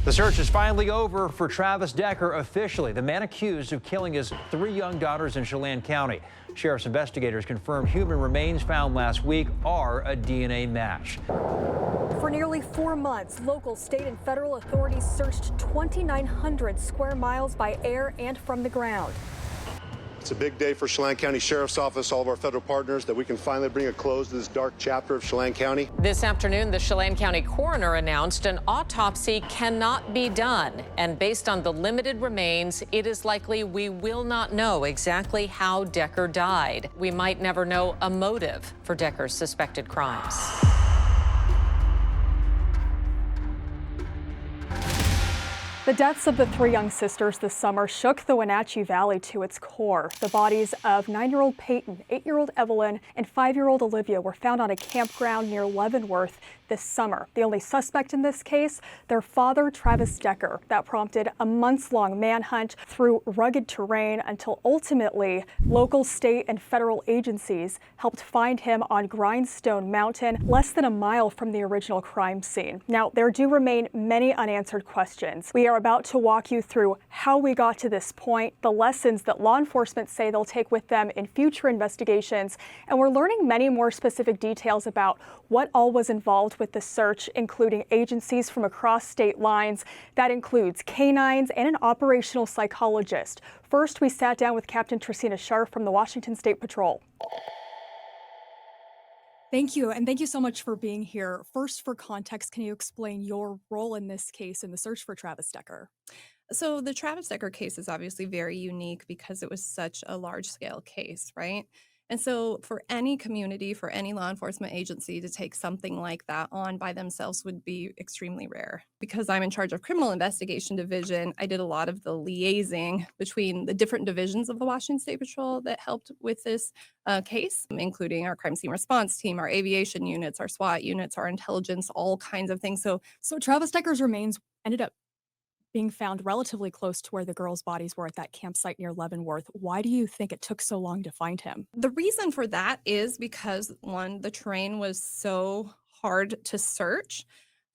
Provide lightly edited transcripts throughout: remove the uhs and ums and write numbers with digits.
The search is finally over for Travis Decker officially, the man accused of killing his 3 young daughters in Chelan County. Sheriff's investigators confirmed human remains found last week are a DNA match. For nearly 4 months, local, state, and federal authorities searched 2,900 square miles by air and from the ground. It's a big day for Chelan County Sheriff's Office, all of our federal partners, that we can finally bring a close to this dark chapter of Chelan County. This afternoon, the Chelan County coroner announced an autopsy cannot be done. And based on the limited remains, it is likely we will not know exactly how Decker died. We might never know a motive for Decker's suspected crimes. The deaths of the 3 young sisters this summer shook the Wenatchee Valley to its core. The bodies of 9-year-old Paityn, 8-year-old Evelyn, and 5-year-old Olivia were found on a campground near Leavenworth this summer. The only suspect in this case, their father, Travis Decker. That prompted a months-long manhunt through rugged terrain until ultimately local, state, and federal agencies helped find him on Grindstone Mountain, less than a mile from the original crime scene. Now, there do remain many unanswered questions. We are about to walk you through how we got to this point, the lessons that law enforcement say they'll take with them in future investigations, and we're learning many more specific details about what all was involved with the search, including agencies from across state lines. That includes canines and an operational psychologist. First, we sat down with Captain Trisena Sharff from the Washington State Patrol. Thank you, and thank you so much for being here. First, for context, can you explain your role in this case in the search for Travis Decker? So the Travis Decker case is obviously very unique because it was such a large-scale case, right? And so for any community, for any law enforcement agency to take something like that on by themselves would be extremely rare. Because I'm in charge of criminal investigation division, I did a lot of the liaising between the different divisions of the Washington State Patrol that helped with this case, including our crime scene response team, our aviation units, our SWAT units, our intelligence, all kinds of things. So Travis Decker's remains ended up being found relatively close to where the girls' bodies were at that campsite near Leavenworth. Why do you think it took so long to find him? the reason for that is because, one, the terrain was so hard to search.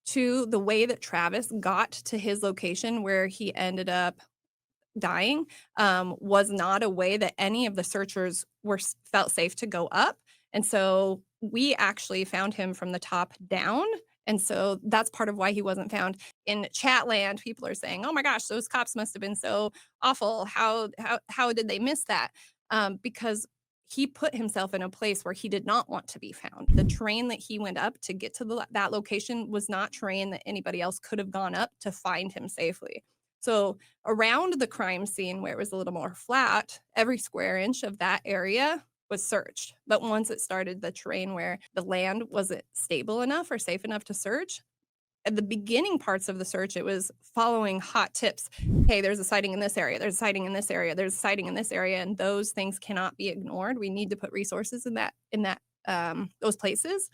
Two, the way that Travis got to his location where he ended up dying was not a way that any of the searchers felt safe to go up. And so we actually found him from the top down. And so that's part of why he wasn't found. In Chatland, people are saying, "Oh my gosh, those cops must have been so awful. How did they miss that?" Because he put himself in a place where he did not want to be found. The terrain that he went up to get to that location was not terrain that anybody else could have gone up to find him safely. So around the crime scene, where it was a little more flat, every square inch of that area was searched. But once it started the terrain where the land wasn't stable enough or safe enough to search, at the beginning parts of the search, it was following hot tips. Hey, there's a sighting in this area. There's a sighting in this area. There's a sighting in this area. And those things cannot be ignored. We need to put resources in those places.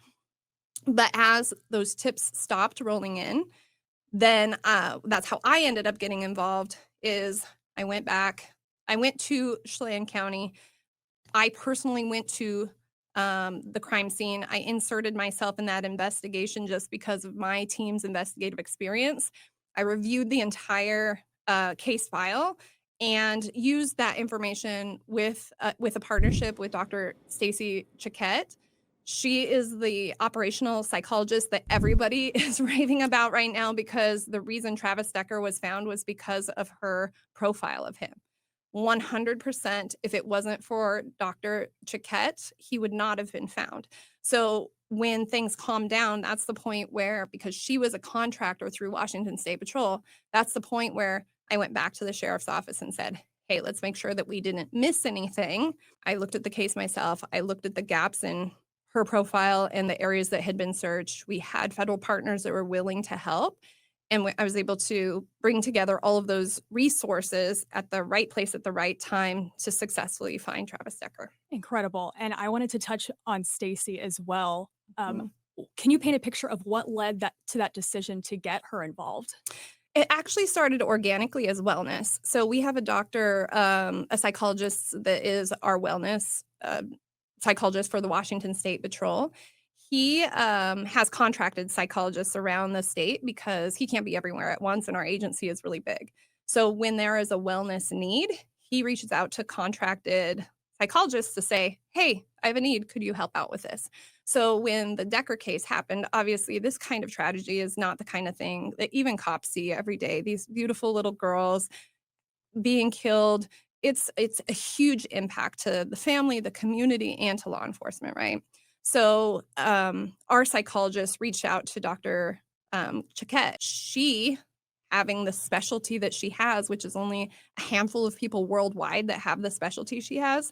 But as those tips stopped rolling in, then that's how I ended up getting involved. Is I went to Chelan County. I personally went to the crime scene. I inserted myself in that investigation just because of my team's investigative experience. I reviewed the entire case file and used that information with a partnership with Dr. Stacy Chiquette. She is the operational psychologist that everybody is raving about right now, because the reason Travis Decker was found was because of her profile of him. 100%, if it wasn't for Dr. Chiquette, he would not have been found. So when things calmed down, that's the point where, because she was a contractor through Washington State Patrol, that's the point where I went back to the sheriff's office and said, hey, let's make sure that we didn't miss anything. I looked at the case myself. I looked at the gaps in her profile and the areas that had been searched. We had federal partners that were willing to help. And I was able to bring together all of those resources at the right place at the right time to successfully find Travis Decker. Incredible. And I wanted to touch on Stacy as well. Can you paint a picture of what led to that decision to get her involved? It actually started organically as wellness. So we have a doctor, a psychologist that is our wellness psychologist for the Washington State Patrol. He has contracted psychologists around the state because he can't be everywhere at once, and our agency is really big. So when there is a wellness need, he reaches out to contracted psychologists to say, hey, I have a need. Could you help out with this? So when the Decker case happened, obviously this kind of tragedy is not the kind of thing that even cops see every day. These beautiful little girls being killed, it's a huge impact to the family, the community, and to law enforcement, right? So our psychologist reached out to Dr. Chiquette. She, having the specialty that she has, which is only a handful of people worldwide that have the specialty she has,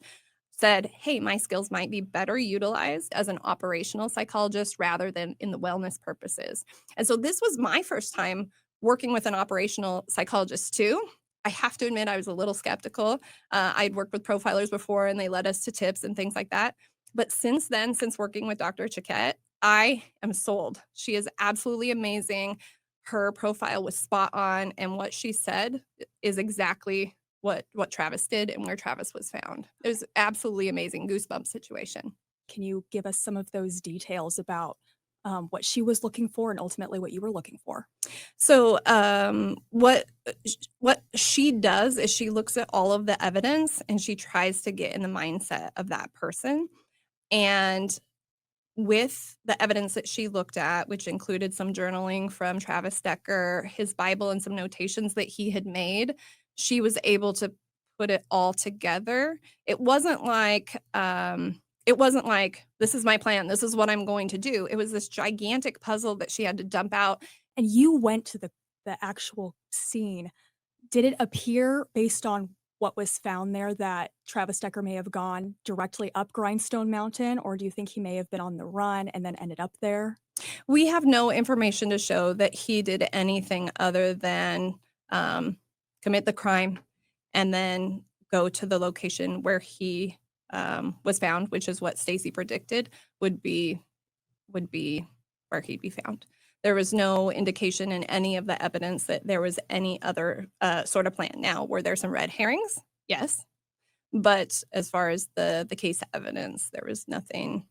said, hey, my skills might be better utilized as an operational psychologist rather than in the wellness purposes. And so this was my first time working with an operational psychologist too. I have to admit, I was a little skeptical. I'd worked with profilers before and they led us to tips and things like that. But since then, since working with Dr. Chiquette, I am sold. She is absolutely amazing. Her profile was spot on. And what she said is exactly what Travis did and where Travis was found. It was absolutely amazing. Goosebump situation. Can you give us some of those details about what she was looking for and ultimately what you were looking for? So what she does is she looks at all of the evidence and she tries to get in the mindset of that person. And with the evidence that she looked at, which included some journaling from Travis Decker, his Bible, and some notations that he had made, she was able to put it all together. It wasn't like this is my plan, this is what I'm going to do. It was this gigantic puzzle that she had to dump out. And you went to the actual scene. Did it appear, based on what was found there, that Travis Decker may have gone directly up Grindstone Mountain, or do you think he may have been on the run and then ended up there? We have no information to show that he did anything other than commit the crime and then go to the location where he was found, which is what Stacy predicted would be where he'd be found. There was no indication in any of the evidence that there was any other sort of plan. Now, were there some red herrings? Yes. But as far as the case evidence, there was nothing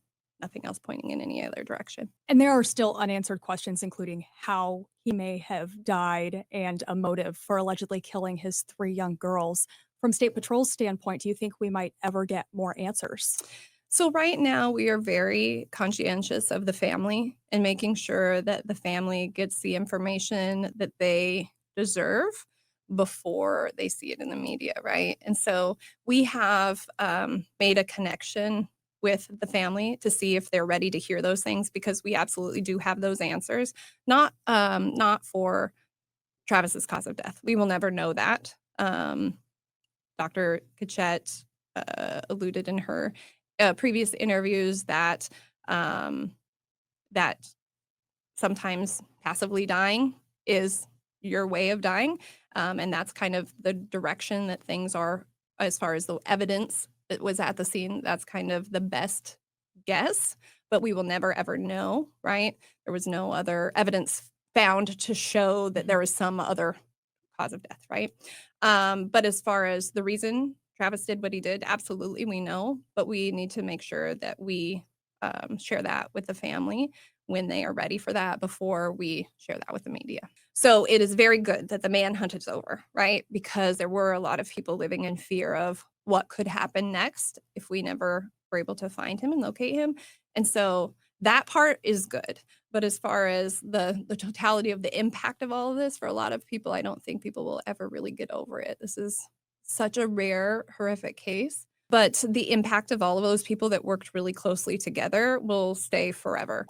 else pointing in any other direction. And there are still unanswered questions, including how he may have died and a motive for allegedly killing his 3 young girls. From State Patrol's standpoint, do you think we might ever get more answers? So right now we are very conscientious of the family and making sure that the family gets the information that they deserve before they see it in the media, right? And so we have made a connection with the family to see if they're ready to hear those things, because we absolutely do have those answers. Not for Travis's cause of death. We will never know that. Dr. Chiquette alluded in her previous interviews that that sometimes passively dying is your way of dying, and that's kind of the direction that things are as far as the evidence that was at the scene. That's kind of the best guess, but we will never ever know, right? There was no other evidence found to show that there was some other cause of death, right? But as far as the reason Travis did what he did, absolutely we know, but we need to make sure that we share that with the family when they are ready for that before we share that with the media. So it is very good that the manhunt is over, right? Because there were a lot of people living in fear of what could happen next if we never were able to find him and locate him. And so that part is good. But as far as the totality of the impact of all of this, for a lot of people, I don't think people will ever really get over it. This is such a rare, horrific case. But the impact of all of those people that worked really closely together will stay forever.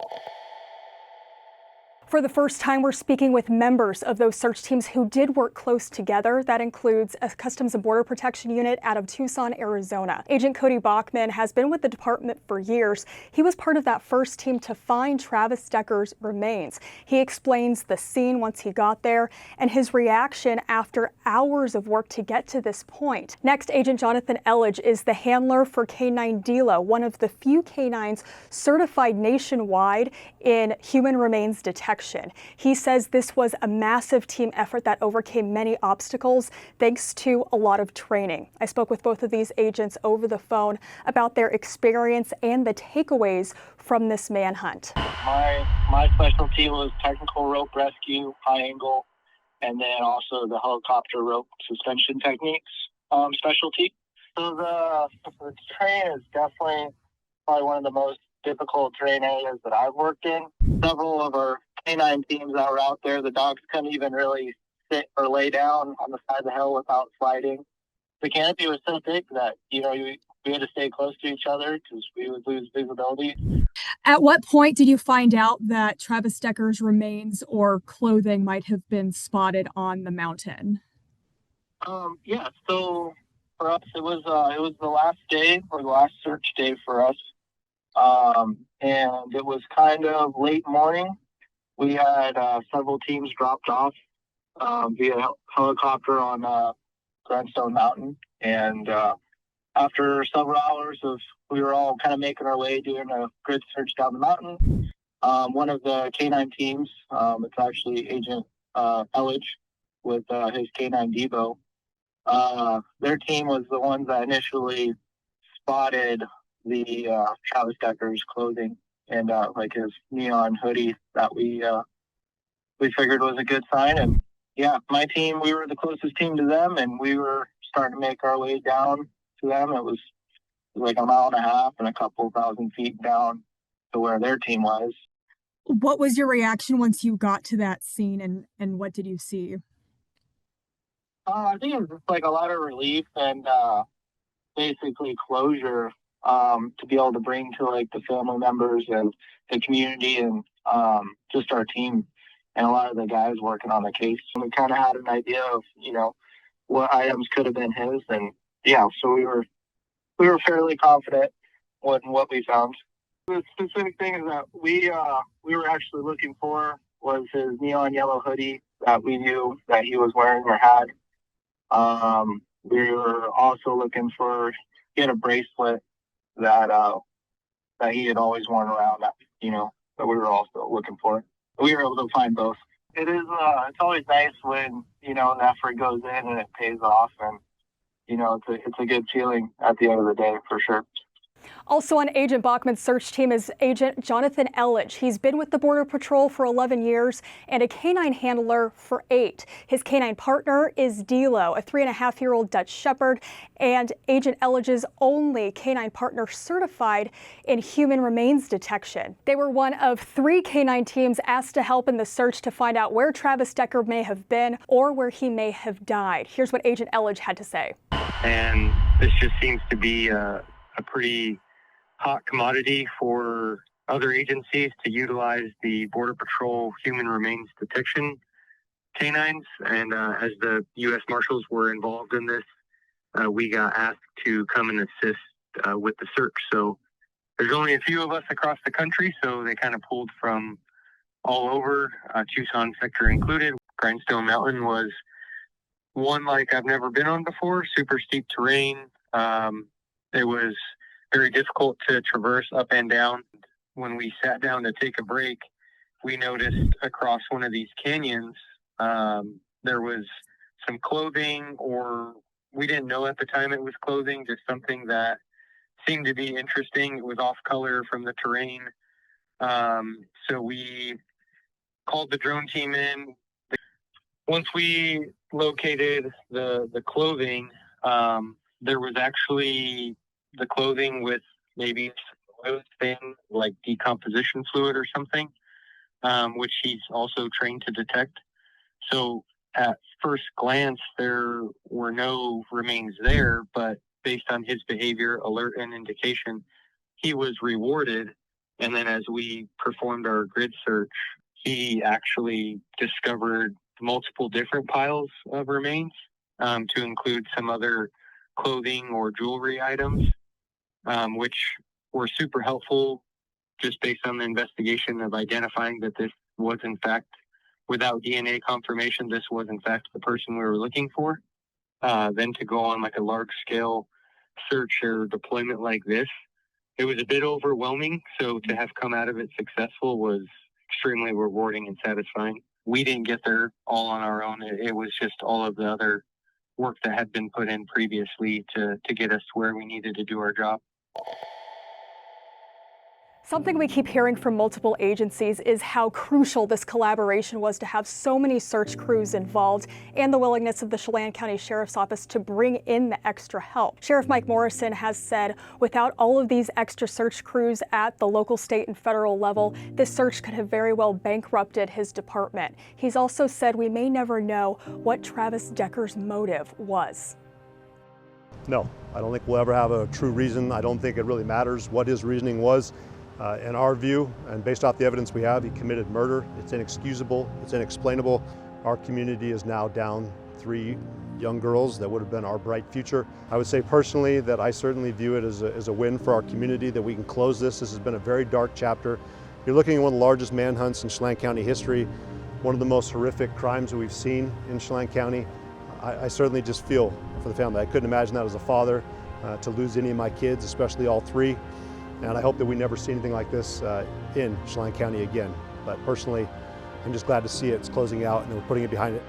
For the first time, we're speaking with members of those search teams who did work close together. That includes a Customs and Border Protection unit out of Tucson, Arizona. Agent Cody Bachman has been with the department for years. He was part of that first team to find Travis Decker's remains. He explains the scene once he got there and his reaction after hours of work to get to this point. Next, Agent Jonathon Elledge is the handler for K9 DELA, one of the few canines certified nationwide in human remains detection. detection. He says this was a massive team effort that overcame many obstacles thanks to a lot of training. I spoke with both of these agents over the phone about their experience and the takeaways from this manhunt. My specialty was technical rope rescue, high angle, and then also the helicopter rope suspension techniques specialty. So the terrain is definitely probably one of the most difficult terrain areas that I've worked in. Several of our canine teams that were out there, the dogs couldn't even really sit or lay down on the side of the hill without sliding. The canopy was so thick that, we had to stay close to each other because we would lose visibility. At what point did you find out that Travis Decker's remains or clothing might have been spotted on the mountain? So for us, it was the last day or the last search day for us. And it was kind of late morning. We had several teams dropped off via helicopter on Grindstone Mountain. And after several hours we were all kind of making our way doing a grid search down the mountain. One of the canine teams, it's actually Agent Elledge with his canine Debo. Their team was the ones that initially spotted the Travis Decker's clothing and like his neon hoodie that we figured was a good sign. And my team, we were the closest team to them, and we were starting to make our way down to them. It was like a mile and a half and a couple thousand feet down to where their team was. What was your reaction once you got to that scene, and what did you see? I think it was just like a lot of relief and basically closure to be able to bring to like the family members and the community and just our team and a lot of the guys working on the case. And we kind of had an idea of, what items could have been his. And so we were fairly confident in what we found. The specific things that we were actually looking for was his neon yellow hoodie that we knew that he was wearing or had. We were also looking for, he had a bracelet that he had always worn around that, that we were also looking for. We were able to find both. It is, it's always nice when, an effort goes in and it pays off, and, it's a good feeling at the end of the day for sure. Also on Agent Bachman's search team is Agent Jonathon Elledge. He's been with the Border Patrol for 11 years and a canine handler for 8. His canine partner is Dilo, a 3.5-year-old Dutch Shepherd, and Agent Elledge's only canine partner certified in human remains detection. They were one of 3 canine teams asked to help in the search to find out where Travis Decker may have been or where he may have died. Here's what Agent Elledge had to say. And this just seems to be a pretty hot commodity for other agencies to utilize the Border Patrol human remains detection canines. And as the U.S. Marshals were involved in this, we got asked to come and assist with the search. So there's only a few of us across the country, so they kind of pulled from all over, Tucson sector included. Grindstone Mountain was one like I've never been on before, super steep terrain. It was very difficult to traverse up and down. When we sat down to take a break, we noticed across one of these canyons, there was some clothing, or we didn't know at the time it was clothing, just something that seemed to be interesting. It was off color from the terrain. So we called the drone team in. Once we located the clothing, there was actually the clothing with maybe oil stain, like decomposition fluid or something, which he's also trained to detect. So at first glance, there were no remains there, but based on his behavior, alert, and indication, he was rewarded. And then as we performed our grid search, he actually discovered multiple different piles of remains, to include some other clothing or jewelry items, which were super helpful just based on the investigation of identifying that this was in fact, without DNA confirmation, this was in fact the person we were looking for. Then to go on like a large scale search or deployment like this, it was a bit overwhelming. So to have come out of it successful was extremely rewarding and satisfying. We didn't get there all on our own. It was just all of the other work that had been put in previously to get us to where we needed to do our job. Something we keep hearing from multiple agencies is how crucial this collaboration was to have so many search crews involved and the willingness of the Chelan County Sheriff's Office to bring in the extra help. Sheriff Mike Morrison has said without all of these extra search crews at the local, state, and federal level, this search could have very well bankrupted his department. He's also said we may never know what Travis Decker's motive was. No, I don't think we'll ever have a true reason. I don't think it really matters what his reasoning was. In our view, and based off the evidence we have, he committed murder. It's inexcusable, it's inexplainable. Our community is now down 3 young girls that would have been our bright future. I would say personally that I certainly view it as a win for our community, that we can close this. This has been a very dark chapter. You're looking at one of the largest manhunts in Chelan County history, one of the most horrific crimes that we've seen in Chelan County. I certainly just feel for the family. I couldn't imagine that as a father, to lose any of my kids, especially all 3. And I hope that we never see anything like this in Chelan County again. But personally, I'm just glad to see it's closing out and we're putting it behind it.